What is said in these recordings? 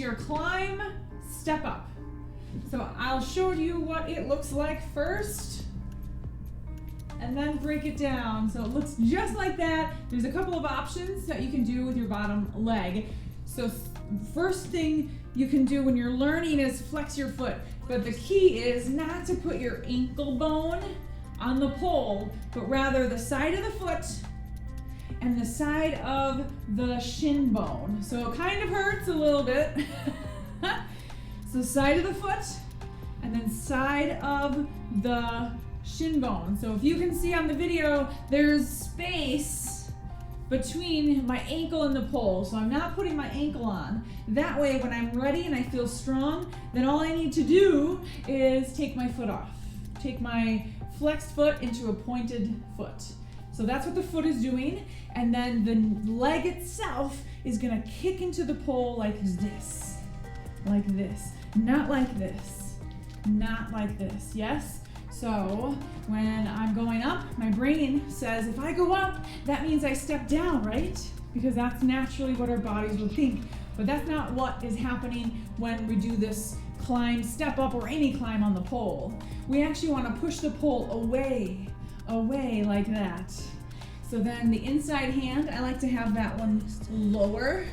your climb step up. So I'll show you what it looks like first and then break it down. So it looks just like that. There's a couple of options that you can do with your bottom leg. So first thing you can do when you're learning is flex your foot. But the key is not to put your ankle bone on the pole, but rather the side of the foot and the side of the shin bone. So it kind of hurts a little bit. So side of the foot and then side of the shin bone. So if you can see on the video, there's space between my ankle and the pole. So I'm not putting my ankle on. That way, when I'm ready and I feel strong, then all I need to do is take my foot off. Take my flexed foot into a pointed foot. So that's what the foot is doing. And then the leg itself is gonna kick into the pole like this. Like this. Not like this. Not like this. Yes? So when I'm going up, my brain says if I go up, that means I step down, right? Because that's naturally what our bodies will think. But that's not what is happening when we do this climb, step up, or any climb on the pole. We actually want to push the pole away like that. So then the inside hand, I like to have that one lower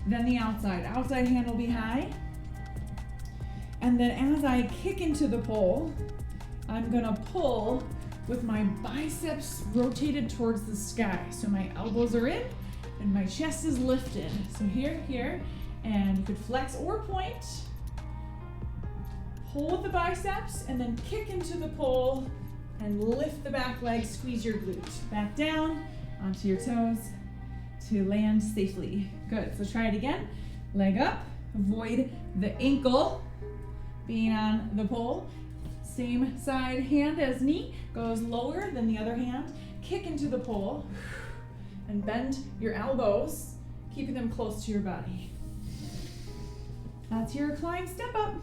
than the outside. Outside hand will be high. And then as I kick into the pole, I'm gonna pull with my biceps rotated towards the sky. So my elbows are in and my chest is lifted. So here, and you could flex or point. Pull with the biceps and then kick into the pole and lift the back leg, squeeze your glute. Back down onto your toes to land safely. Good, so try it again. Leg up, avoid the ankle being on the pole. Same side hand as knee, goes lower than the other hand. Kick into the pole and bend your elbows, keeping them close to your body. That's your climb step up.